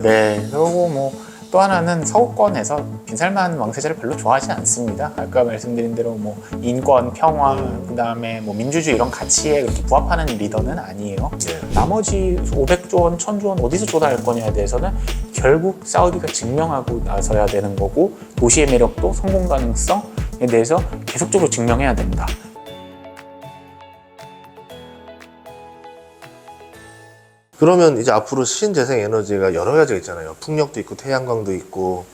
네, 그리고 뭐 또 하나는 서구권에서 빈살만 왕세자를 별로 좋아하지 않습니다. 아까 말씀드린 대로 뭐 인권, 평화, 그다음에 뭐 민주주의 이런 가치에 그렇게 부합하는 리더는 아니에요. 나머지 500조 원, 1000조 원 어디서 조달할 거냐에 대해서는 결국 사우디가 증명하고 나서야 되는 거고, 도시의 매력도 성공 가능성에 대해서 계속적으로 증명해야 된다. 그러면 이제 앞으로 신재생 에너지가 여러 가지가 있잖아요. 풍력도 있고 태양광도 있고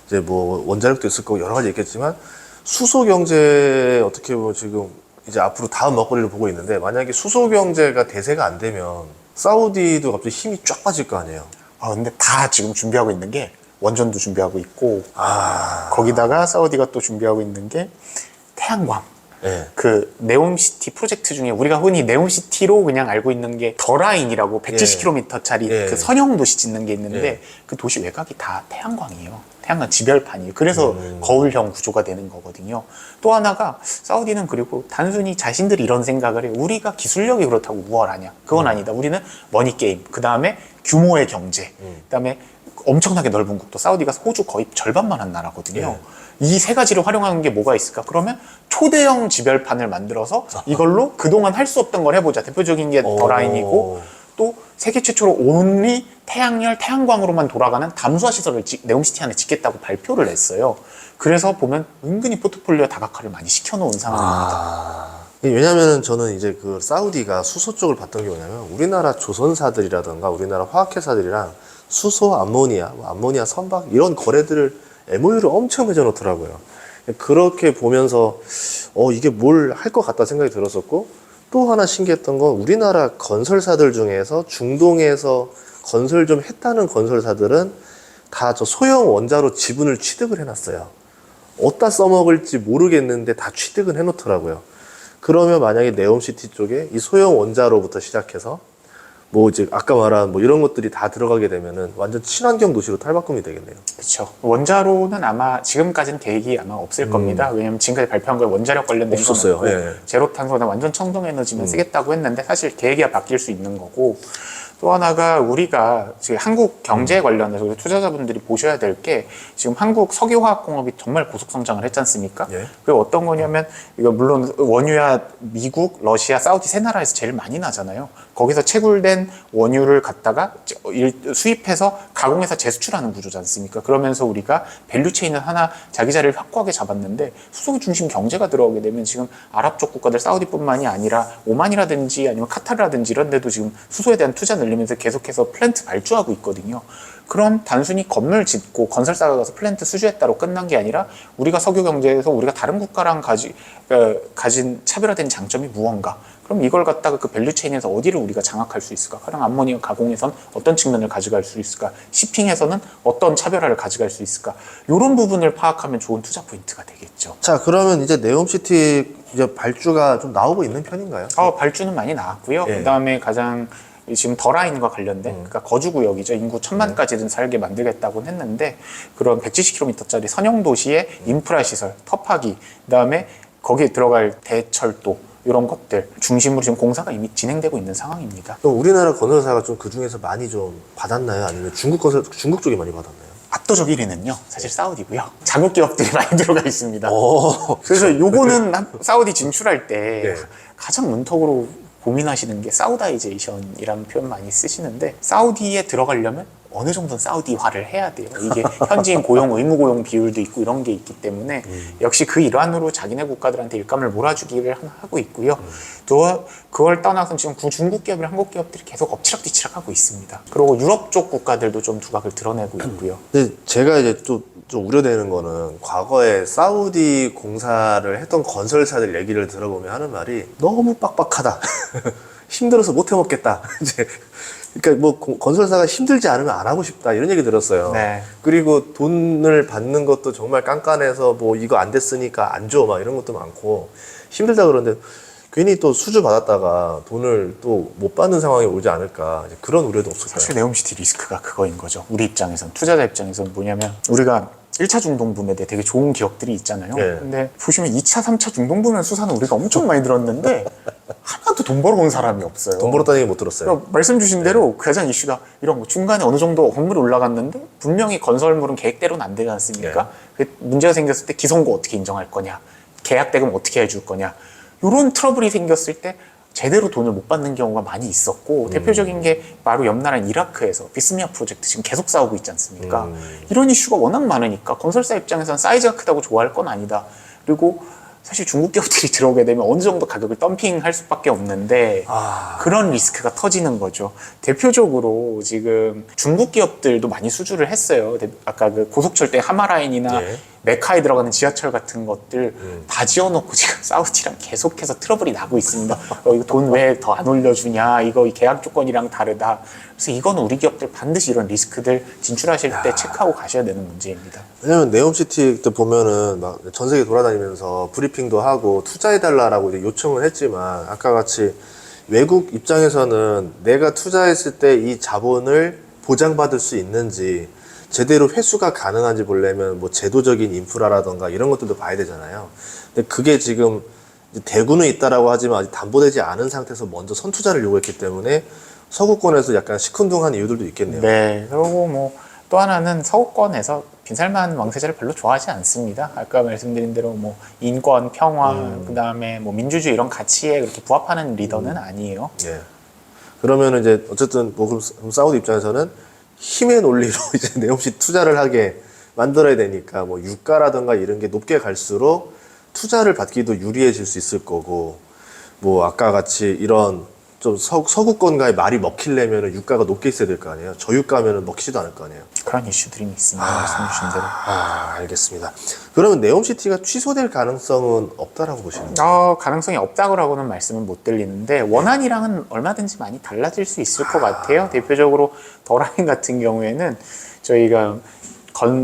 이제 뭐 원자력도 있을 거고 여러 가지 있겠지만, 수소 경제 어떻게 보면 지금 이제 앞으로 다음 먹거리를 보고 있는데, 만약에 수소 경제가 대세가 안 되면 사우디도 갑자기 힘이 쫙 빠질 거 아니에요. 근데 다 지금 준비하고 있는 게 원전도 준비하고 있고, 거기다가 사우디가 또 준비하고 있는 게 태양광. 네. 그 네옴시티 프로젝트 중에 우리가 흔히 네옴시티로 그냥 알고 있는 게 더라인이라고 170km짜리 그 선형 도시 짓는 게 있는데, 그 도시 외곽이 다 태양광이에요. 태양광 지별판이에요. 그래서 거울형 구조가 되는 거거든요. 또 하나가 사우디는 그리고 단순히 자신들이 이런 생각을 해요. 우리가 기술력이 그렇다고 우월하냐? 그건 아니다. 우리는 머니게임, 그 다음에 규모의 경제, 그 다음에 엄청나게 넓은 국도. 사우디가 호주 거의 절반만 한 나라거든요. 이 세 가지를 활용하는 게 뭐가 있을까? 그러면 초대형 지별판을 만들어서 이걸로 그동안 할 수 없던 걸 해보자. 대표적인 게 더라인이고, 또 세계 최초로 온리 태양열, 태양광으로만 돌아가는 담수화 시설을 네옴시티 안에 짓겠다고 발표를 했어요. 그래서 보면 은근히 포트폴리오 다각화를 많이 시켜놓은 상황입니다. 왜냐면은 저는 이제 그 사우디가 수소 쪽을 봤던 게 뭐냐면, 우리나라 조선사들이라던가 우리나라 화학회사들이랑 수소, 암모니아 선박 이런 거래들을 MOU를 엄청 맺어 놓더라고요. 그렇게 보면서 이게 뭘 할 것 같다 생각이 들었었고, 또 하나 신기했던 건 우리나라 건설사들 중에서 중동에서 건설 좀 했다는 건설사들은 다 저 소형 원자로 지분을 취득을 해놨어요. 어디다 써먹을지 모르겠는데 다 취득은 해놓더라고요. 그러면 만약에 네옴시티 쪽에 이 소형 원자로부터 시작해서 뭐 이제 아까 말한 뭐 이런 것들이 다 들어가게 되면은 완전 친환경 도시로 탈바꿈이 되겠네요. 그렇죠. 원자로는 아마 지금까지는 계획이 아마 없을 겁니다. 왜냐면 지금까지 발표한 거에 원자력 관련된 없었어요. 건 없고, 제로 탄소나 완전 청정 에너지만 쓰겠다고 했는데, 사실 계획이 바뀔 수 있는 거고, 또 하나가 우리가 지금 한국 경제 관련해서 투자자분들이 보셔야 될 게, 지금 한국 석유화학공업이 정말 고속 성장을 했지 않습니까? 그게 어떤 거냐면, 이거 물론 원유야 미국, 러시아, 사우디 세 나라에서 제일 많이 나잖아요. 거기서 채굴된 원유를 갖다가 수입해서 가공해서 재수출하는 구조지 않습니까? 그러면서 우리가 밸류체인을 하나 자기 자리를 확고하게 잡았는데, 수소 중심 경제가 들어오게 되면 지금 아랍 쪽 국가들, 사우디뿐만이 아니라 오만이라든지 아니면 카타르라든지 이런 데도 지금 수소에 대한 투자 늘리면서 계속해서 플랜트 발주하고 있거든요. 그럼 단순히 건물 짓고 건설사가 가서 플랜트 수주했다로 끝난 게 아니라, 우리가 석유 경제에서 우리가 다른 국가랑 가진 차별화된 장점이 무언가? 그럼 이걸 갖다가 그 밸류체인에서 어디를 우리가 장악할 수 있을까? 가령 암모니아 가공에선 어떤 측면을 가져갈 수 있을까? 시핑에서는 어떤 차별화를 가져갈 수 있을까? 이런 부분을 파악하면 좋은 투자 포인트가 되겠죠. 자, 그러면 이제 네옴시티 이제 발주가 좀 나오고 있는 편인가요? 발주는 많이 나왔고요. 그다음에 가장 지금 더라인과 관련된, 그러니까 거주구역이죠. 인구 1000만까지는 살게 만들겠다고 했는데, 그런 170km짜리 선형 도시의 인프라 시설, 터파기, 그다음에 거기에 들어갈 대철도, 이런 것들 중심으로 지금 공사가 이미 진행되고 있는 상황입니다. 그럼 우리나라 건설사가 좀 그 중에서 많이 좀 받았나요? 아니면 중국 쪽이 많이 받았나요? 압도적 1위는요, 사실 사우디고요. 자국 기업들이 많이 들어가 있습니다. 그래서 요거는 사우디 진출할 때 가장 문턱으로 고민하시는 게 사우다이제이션이라는 표현 많이 쓰시는데, 사우디에 들어가려면 어느 정도는 사우디화를 해야 돼요. 이게 현지인 고용, 의무 고용 비율도 있고 이런 게 있기 때문에 역시 그 일환으로 자기네 국가들한테 일감을 몰아주기를 하고 있고요. 또 그걸 떠나서 지금 중국 기업이랑 한국 기업들이 계속 엎치락뒤치락 하고 있습니다. 그리고 유럽 쪽 국가들도 좀 두각을 드러내고 있고요. 근데 제가 이제 좀 우려되는 거는, 과거에 사우디 공사를 했던 건설사들 얘기를 들어보면 하는 말이 너무 빡빡하다. 힘들어서 못 해먹겠다. 이제 그러니까 뭐 건설사가 힘들지 않으면 안 하고 싶다, 이런 얘기 들었어요. 그리고 돈을 받는 것도 정말 깐깐해서 뭐 이거 안 됐으니까 안 줘, 막 이런 것도 많고 힘들다 그러는데, 괜히 또 수주 받았다가 돈을 또 못 받는 상황이 오지 않을까, 그런 우려도 없을까요? 사실 네옴시티 리스크가 그거인 거죠. 우리 입장에선, 투자자 입장에서는 뭐냐면, 우리가 1차 중동분해대 되게 좋은 기억들이 있잖아요. 네. 근데 보시면 2차, 3차 중동분해 수사는 우리가 엄청 많이 들었는데 하나도 돈 벌어온 사람이 없어요. 돈 벌었다는 얘기 못 들었어요. 그러니까 말씀 주신 대로 가장 이슈가 이런 거 중간에 어느 정도 건물이 올라갔는데 분명히 건설물은 계획대로는 안 되지 않습니까? 그 문제가 생겼을 때 기성고 어떻게 인정할 거냐, 계약 대금 어떻게 해줄 거냐, 이런 트러블이 생겼을 때 제대로 돈을 못 받는 경우가 많이 있었고 대표적인 게 바로 옆 나라인 이라크에서 비스미아 프로젝트 지금 계속 싸우고 있지 않습니까? 이런 이슈가 워낙 많으니까 건설사 입장에서는 사이즈가 크다고 좋아할 건 아니다. 그리고 사실 중국 기업들이 들어오게 되면 어느 정도 가격을 덤핑할 수밖에 없는데 그런 리스크가 터지는 거죠. 대표적으로 지금 중국 기업들도 많이 수주를 했어요. 아까 그 고속철도 하마라인이나 네. 메카에 들어가는 지하철 같은 것들 다 지어놓고 지금 사우디랑 계속해서 트러블이 나고 있습니다. 이거 돈 왜 더 안 올려주냐, 이거 계약 조건이랑 다르다. 그래서 이건 우리 기업들 반드시 이런 리스크들 진출하실 때 체크하고 가셔야 되는 문제입니다. 왜냐면 네옴시티 때 보면은 막 전 세계 돌아다니면서 브리핑도 하고 투자해달라고 이제 요청을 했지만 아까 같이 외국 입장에서는 내가 투자했을 때 이 자본을 보장받을 수 있는지 제대로 회수가 가능한지 보려면 뭐 제도적인 인프라라던가 이런 것들도 봐야 되잖아요. 근데 그게 지금 이제 대구는 있다라고 하지만 아직 담보되지 않은 상태에서 먼저 선투자를 요구했기 때문에 서구권에서 약간 시큰둥한 이유들도 있겠네요. 네. 그리고 뭐 또 하나는 서구권에서 빈살만 왕세자를 별로 좋아하지 않습니다. 아까 말씀드린 대로 뭐 인권, 평화, 그다음에 뭐 민주주의 이런 가치에 그렇게 부합하는 리더는 아니에요. 예. 그러면 이제 어쨌든 뭐 그럼 사우디 입장에서는 힘의 논리로 이제 네옴시 투자를 하게 만들어야 되니까 뭐 유가라든가 이런 게 높게 갈수록 투자를 받기도 유리해질 수 있을 거고 뭐 아까 같이 이런 좀 서구권과의 말이 먹히려면 유가가 높게 있어야 될 거 아니에요. 저유가면은 먹히지도 않을 거 아니에요. 그런 이슈들이 있습니다. 말씀 주신 대로. 알겠습니다. 그러면 네옴시티가 취소될 가능성은 없다라고 보시는 거예요? 가능성이 없다고는 말씀을 못 드리는데 원안이랑은 얼마든지 많이 달라질 수 있을 것 같아요. 대표적으로 더라인 같은 경우에는 저희가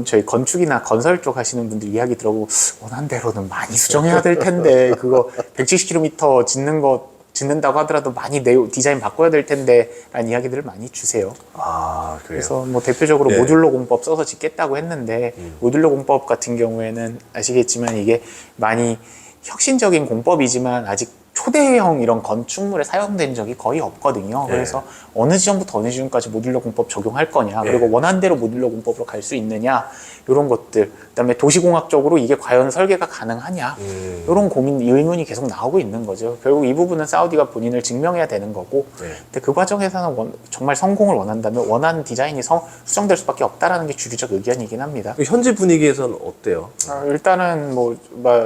저희 건축이나 건설 쪽 하시는 분들 이야기 들어보고 원안대로는 많이 수정해야 될 텐데 그거 170km 짓는다고 하더라도 많이 디자인 바꿔야 될 텐데 라는 이야기들을 많이 주세요. 그래요? 그래서 뭐 대표적으로 네. 모듈러 공법 써서 짓겠다고 했는데 모듈러 공법 같은 경우에는 아시겠지만 이게 많이 혁신적인 공법이지만 아직 초대형 이런 건축물에 사용된 적이 거의 없거든요. 네. 그래서 어느 지점부터 어느 지점까지 모듈러 공법 적용할 거냐, 그리고 원한대로 모듈러 공법으로 갈 수 있느냐, 이런 것들, 그다음에 도시공학적으로 이게 과연 설계가 가능하냐, 이런 고민, 의문이 계속 나오고 있는 거죠. 결국 이 부분은 사우디가 본인을 증명해야 되는 거고, 네. 근데 그 과정에서는 정말 성공을 원한다면 원하는 디자인이 수정될 수밖에 없다라는 게 주류적 의견이긴 합니다. 현지 분위기에서는 어때요? 일단은 뭐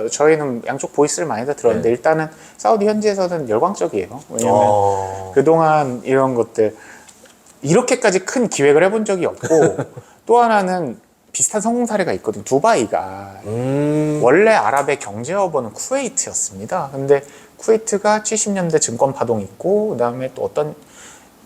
저희는 양쪽 보이스를 많이 다 들었는데 일단은 사우디 현지에서는 열광적이에요. 왜냐하면 그동안 이런 것들 이렇게까지 큰 기획을 해본 적이 없고 또 하나는 비슷한 성공 사례가 있거든요. 두바이가 원래 아랍의 경제 허브는 쿠웨이트였습니다. 근데 쿠웨이트가 70년대 증권 파동이 있고 그다음에 또 어떤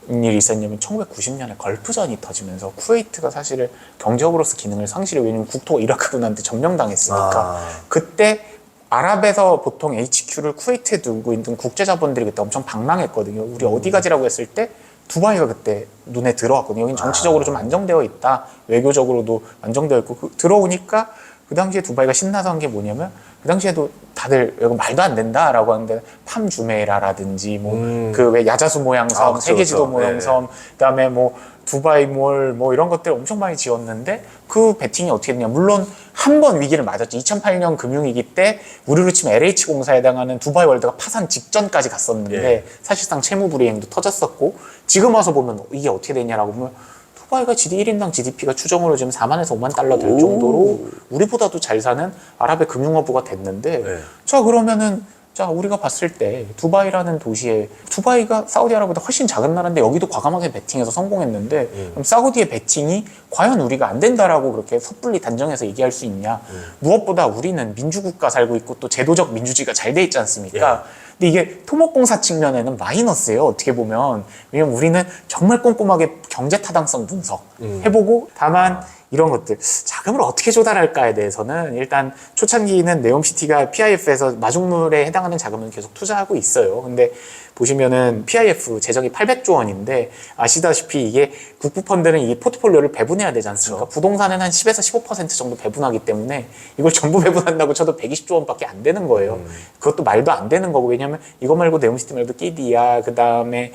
일이 있었냐면 1990년에 걸프전이 터지면서 쿠웨이트가 사실은 경제업으로서 기능을 상실해. 왜냐면 국토가 이라크군한테 점령당했으니까. 그때 아랍에서 보통 HQ를 쿠웨이트에 두고 있는 국제자본들이 그때 엄청 방랑했거든요. 우리 어디 가지라고 했을 때 두바이가 그때 눈에 들어왔거든요. 여긴 정치적으로 좀 안정되어 있다. 외교적으로도 안정되어 있고 들어오니까 그 당시에 두바이가 신나서 한 게 뭐냐면 그 당시에도 다들 이거 말도 안 된다라고 하는데 팜 주메이라라든지 뭐 그 왜 야자수 모양 섬, 그쵸, 세계지도 그쵸. 모양 섬, 그다음에 뭐 두바이 몰 뭐 이런 것들 엄청 많이 지었는데 그 베팅이 어떻게 됐냐? 물론 한 번 위기를 맞았죠. 2008년 금융위기 때 우리로 치면 LH공사에 해당하는 두바이 월드가 파산 직전까지 갔었는데 사실상 채무불이행도 터졌었고 지금 와서 보면 이게 어떻게 되냐라고 보면 두바이가 1인당 GDP가 추정으로 지금 4만에서 5만 달러 될 정도로 우리보다도 잘 사는 아랍의 금융허브가 됐는데 자 그러면은 자 우리가 봤을 때 두바이라는 도시에 두바이가 사우디아라비아보다 훨씬 작은 나라인데 여기도 과감하게 베팅해서 성공했는데 그럼 사우디의 베팅이 과연 우리가 안 된다라고 그렇게 섣불리 단정해서 얘기할 수 있냐. 무엇보다 우리는 민주국가 살고 있고 또 제도적 민주주의가 잘 돼 있지 않습니까? 근데 이게 토목공사 측면에는 마이너스예요. 어떻게 보면. 왜냐면 우리는 정말 꼼꼼하게 경제 타당성 분석 해보고 다만 이런 것들 자금을 어떻게 조달할까에 대해서는 일단 초창기는 네옴시티가 PIF에서 마중물에 해당하는 자금을 계속 투자하고 있어요. 근데 보시면은 PIF 재정이 800조 원인데 아시다시피 이게 국부펀드는 이 포트폴리오를 배분해야 되지 않습니까? 부동산은 한 10에서 15% 정도 배분하기 때문에 이걸 전부 배분한다고 쳐도 120조 원밖에 안 되는 거예요. 그것도 말도 안 되는 거고, 왜냐면 이거 말고 네옴시티 말고 끼디야, 그 다음에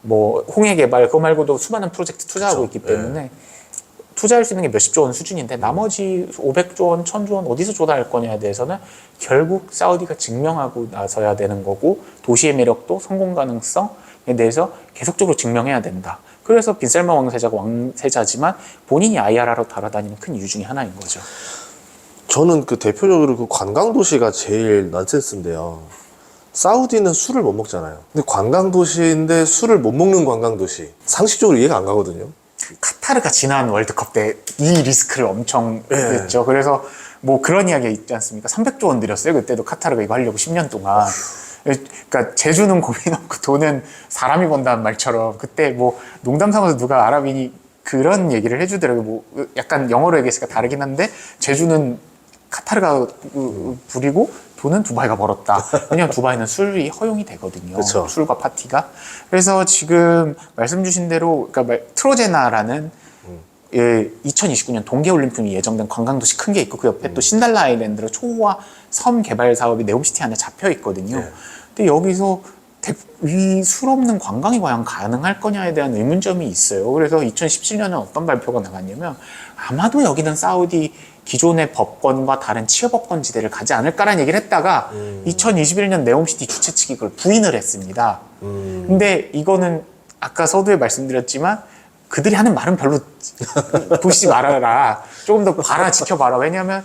뭐 홍해 개발, 그거 말고도 수많은 프로젝트 투자하고 있기 때문에 투자할 수 있는 게 몇십조 원 수준인데 나머지 500조 원, 1000조 원 어디서 조달할 거냐에 대해서는 결국 사우디가 증명하고 나서야 되는 거고, 도시의 매력도 성공 가능성에 대해서 계속적으로 증명해야 된다. 그래서 빈살만 왕세자가 왕세자지만 본인이 IRR로 달아다니는 큰 이유 중에 하나인 거죠. 저는 그 대표적으로 그 관광 도시가 제일 넌센스인데요. 사우디는 술을 못 먹잖아요. 근데 관광 도시인데 술을 못 먹는 관광 도시. 상식적으로 이해가 안 가거든요. 카타르가 지난 월드컵 때 이 리스크를 엄청 했죠. 그래서 뭐 그런 이야기가 있지 않습니까? 300조 원 들였어요. 그때도 카타르가 이거 하려고 10년 동안. 그러니까 제주는 고민 없고 돈은 사람이 번다는 말처럼, 그때 뭐 농담 삼아서 누가 아랍인이 그런 얘기를 해주더라고요. 뭐 약간 영어로 얘기했으니까 다르긴 한데, 제주는 카타르가 부리고 돈은 두바이가 벌었다. 왜냐하면 두바이는 술이 허용이 되거든요. 그쵸. 술과 파티가. 그래서 지금 말씀 주신 대로, 그러니까 트로제나라는 2029년 동계올림픽이 예정된 관광도시 큰 게 있고, 그 옆에 또 신달라 아일랜드로 초호화 섬 개발 사업이 네옴시티 안에 잡혀 있거든요. 근데 여기서 이 술 없는 관광이 과연 가능할 거냐에 대한 의문점이 있어요. 그래서 2017년에 어떤 발표가 나갔냐면, 아마도 여기는 사우디 기존의 법권과 다른 치여법권지대를 가지 않을까라는 얘기를 했다가 2021년 네옴시티 주최 측이 그걸 부인을 했습니다. 근데 이거는 아까 서두에 말씀드렸지만 그들이 하는 말은 별로 보시지 말아라. 조금 더 봐라, 지켜봐라. 왜냐하면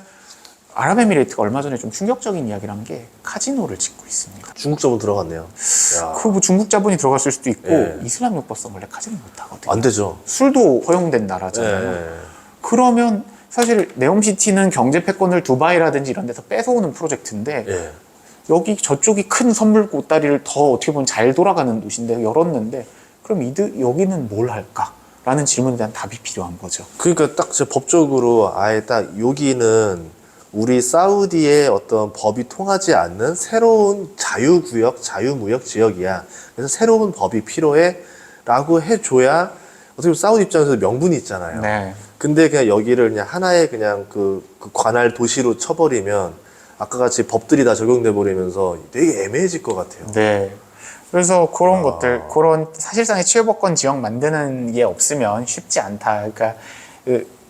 아랍에미레이트가 얼마 전에 좀 충격적인 이야기를 한 게 카지노를 짓고 있습니다. 중국 자본 들어갔네요. 그 뭐 중국 자본이 들어갔을 수도 있고, 예. 이슬람 육법상 원래 카지노 못 하거든요. 안 되죠. 술도 허용된 나라잖아요. 예. 그러면 사실 네옴시티는 경제 패권을 두바이라든지 이런 데서 뺏어오는 프로젝트인데, 예. 여기 저쪽이 큰 선물 보따리를 더 어떻게 보면 잘 돌아가는 도시인데 열었는데, 그럼 여기는 뭘 할까라는 질문에 대한 답이 필요한 거죠. 그러니까 딱 제 법적으로 아예 딱 여기는 우리 사우디의 어떤 법이 통하지 않는 새로운 자유구역, 자유무역 지역이야. 그래서 새로운 법이 필요해. 라고 해줘야 어떻게 보면 사우디 입장에서 명분이 있잖아요. 네. 근데 그냥 여기를 그냥 하나의 그냥 그 관할 도시로 쳐버리면 아까 같이 법들이 다 적용돼 버리면서 되게 애매해질 것 같아요. 네. 그래서 그런 것들, 그런 사실상의 치유법권 지역 만드는 게 없으면 쉽지 않다. 그러니까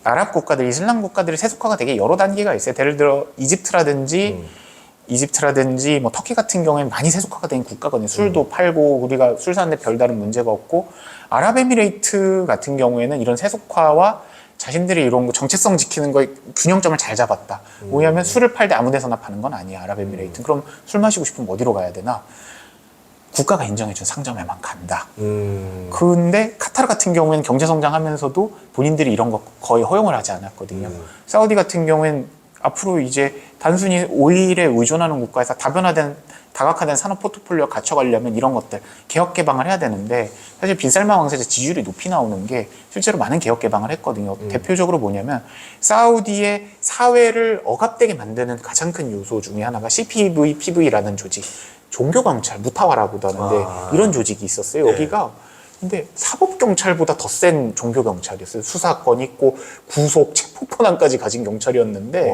아랍 국가들, 이슬람 국가들의 세속화가 되게 여러 단계가 있어요. 예를 들어 이집트라든지 뭐 터키 같은 경우에는 많이 세속화가 된 국가거든요. 술도 팔고 우리가 술 사는데 별다른 문제가 없고, 아랍에미레이트 같은 경우에는 이런 세속화와 자신들이 이런 거 정체성 지키는 거에 균형점을 잘 잡았다. 뭐냐면 술을 팔 때 아무 데서나 파는 건 아니야, 아랍에미레이트는. 그럼 술 마시고 싶으면 어디로 가야 되나? 국가가 인정해준 상점에만 간다. 근데 카타르 같은 경우에는 경제 성장하면서도 본인들이 이런 거 거의 허용을 하지 않았거든요. 사우디 같은 경우에는 앞으로 이제 단순히 오일에 의존하는 국가에서 다각화된 산업 포트폴리오가 갖춰가려면 이런 것들 개혁 개방을 해야 되는데, 사실 빈살만 왕세자 지지율이 높이 나오는 게 실제로 많은 개혁 개방을 했거든요. 대표적으로 뭐냐면 사우디의 사회를 억압되게 만드는 가장 큰 요소 중에 하나가 CPV라는 조직, 종교경찰, 무타와라고도 하는데 이런 조직이 있었어요. 여기가 근데 사법경찰보다 더 센 종교경찰이었어요. 수사권 있고 구속, 체포권한까지 가진 경찰이었는데,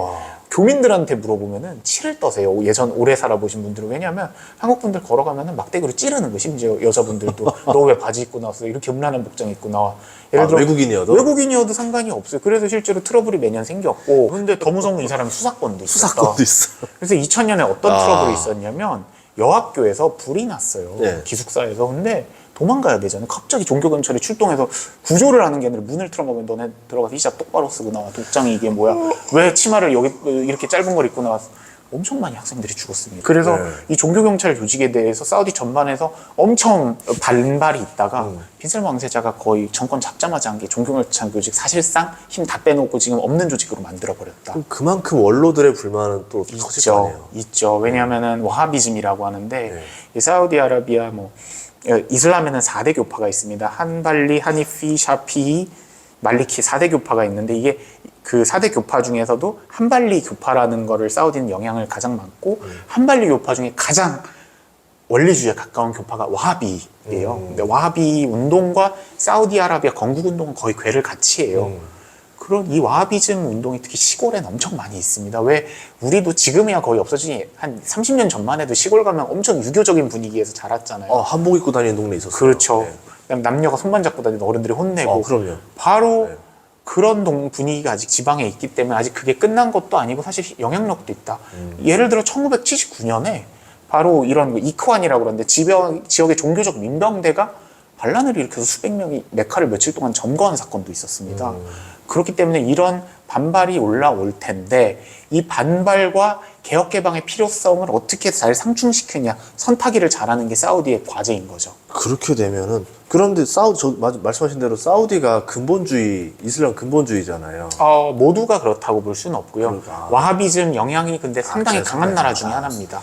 교민들한테 물어보면은 치를 떠세요. 예전 오래 살아보신 분들은. 왜냐하면 한국 분들 걸어가면은 막대기로 찌르는 거, 심지어 여자분들도 너 왜 바지 입고 나왔어? 이렇게 음란한 복장 입고 나와. 예를 들어 외국인이어도 상관이 없어요. 그래서 실제로 트러블이 매년 생겼고, 근데 더 무서운 건 이 사람이 수사권도 있었다. 수사권도 있어. 그래서 2000년에 어떤 트러블이 있었냐면, 여학교에서 불이 났어요. 네. 기숙사에서. 근데 도망가야 되잖아요. 갑자기 종교경찰이 출동해서 구조를 하는 게 아니라 문을 틀어보면 너네 들어가서 히잡 똑바로 쓰고 나와. 독장이 이게 뭐야? 왜 치마를 여기 이렇게 짧은 걸 입고 나왔어? 엄청 많이 학생들이 죽었습니다. 그래서 이 종교경찰 조직에 대해서 사우디 전반에서 엄청 반발이 있다가 빈살만 왕세자가 거의 정권 잡자마자 한 게 종교경찰 조직 사실상 힘 다 빼놓고 지금 없는 조직으로 만들어버렸다. 그만큼 원로들의 불만은 또 커질 거 아니에요. 있죠. 왜냐하면은 와하비즘이라고 하는데, 이 사우디아라비아 이슬람에는 4대 교파가 있습니다. 한발리, 하니피, 샤피, 말리키 4대 교파가 있는데, 이게 그 4대 교파 중에서도 한발리 교파라는 거를 사우디는 영향을 가장 많고 한발리 교파 중에 가장 원리주의에 가까운 교파가 와하비예요. 근데 와하비 운동과 사우디아라비아 건국 운동은 거의 궤를 같이 해요. 그런 이 와하비즘 운동이 특히 시골에는 엄청 많이 있습니다. 왜 우리도 지금이야 거의 없어지니 한 30년 전만 해도 시골 가면 엄청 유교적인 분위기에서 자랐잖아요. 한복 입고 다니는 동네 있었어요. 그렇죠. 네. 그다음에 남녀가 손만 잡고 다니는 어른들이 혼내고 그럼요. 바로 네. 그런 분위기가 아직 지방에 있기 때문에 아직 그게 끝난 것도 아니고 사실 영향력도 있다. 예를 들어 1979년에 바로 이런 이크완이라고 그러는데 지역의 종교적 민병대가 반란을 일으켜서 수백 명이 메카를 며칠 동안 점거한 사건도 있었습니다. 그렇기 때문에 이런 반발이 올라올 텐데 이 반발과 개혁 개방의 필요성을 어떻게 잘 상충시키냐, 선타기를 잘하는 게 사우디의 과제인 거죠. 그렇게 되면은 그런데 말씀하신 대로 사우디가 근본주의 이슬람 근본주의잖아요. 모두가 그렇다고 볼 수는 없고요. 그러니까. 와하비즘 영향이 근데 상당히 진짜 강한 나라 상당히 중에 하나입니다.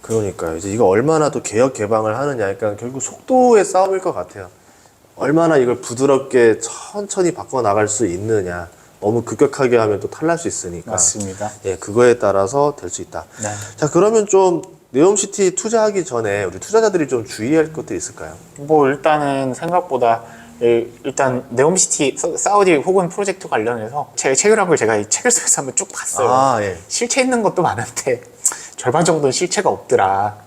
그러니까요. 이제 이거 얼마나 또 개혁 개방을 하느냐, 그러니까 결국 속도의 싸움일 것 같아요. 얼마나 이걸 부드럽게 천천히 바꿔 나갈 수 있느냐. 너무 급격하게 하면 또 탈날 수 있으니까. 맞습니다. 예, 그거에 따라서 될 수 있다. 네. 자, 그러면 좀 네옴시티 투자하기 전에 우리 투자자들이 좀 주의할 것들이 있을까요? 뭐 일단은 생각보다 일단 네옴시티 사우디 혹은 프로젝트 관련해서 제가 체결한 걸 제가 이 책을 쓰면서 한번 쭉 봤어요. 예. 실체 있는 것도 많은데 절반 정도는 실체가 없더라.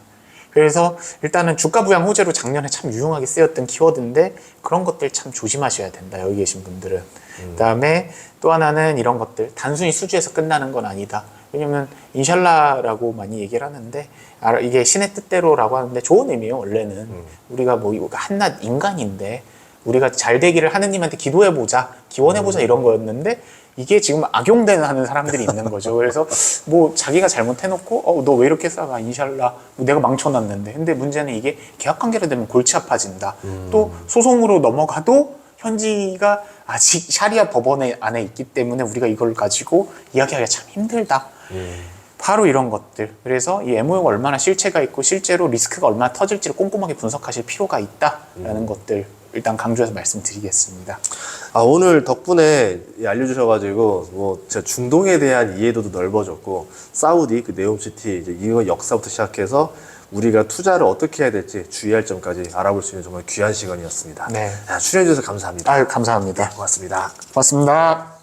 그래서 일단은 주가 부양 호재로 작년에 참 유용하게 쓰였던 키워드인데 그런 것들 참 조심하셔야 된다. 여기 계신 분들은. 그다음에 또 하나는 이런 것들 단순히 수주에서 끝나는 건 아니다. 왜냐면 인샬라라고 많이 얘기를 하는데 이게 신의 뜻대로라고 하는데 좋은 의미예요. 원래는 우리가 뭐 한낱 인간인데 우리가 잘 되기를 하느님한테 기도해보자, 기원해보자 이런 거였는데 이게 지금 악용되는 하는 사람들이 있는 거죠. 그래서 뭐 자기가 잘못해놓고 너 왜 이렇게 싸가 인샬라 뭐 내가 망쳐놨는데 근데 문제는 이게 계약 관계로 되면 골치 아파진다. 또 소송으로 넘어가도 현지가 아직 샤리아 법원 안에 있기 때문에 우리가 이걸 가지고 이야기하기가 참 힘들다. 바로 이런 것들. 그래서 이 MOU가 얼마나 실체가 있고 실제로 리스크가 얼마나 터질지를 꼼꼼하게 분석하실 필요가 있다라는 것들 일단 강조해서 말씀드리겠습니다. 오늘 덕분에 알려주셔가지고 뭐 진짜 중동에 대한 이해도도 넓어졌고 사우디 그 네옴시티 이제 이거 역사부터 시작해서 우리가 투자를 어떻게 해야 될지 주의할 점까지 알아볼 수 있는 정말 귀한 시간이었습니다. 네. 출연해주셔서 감사합니다. 감사합니다. 고맙습니다. 고맙습니다.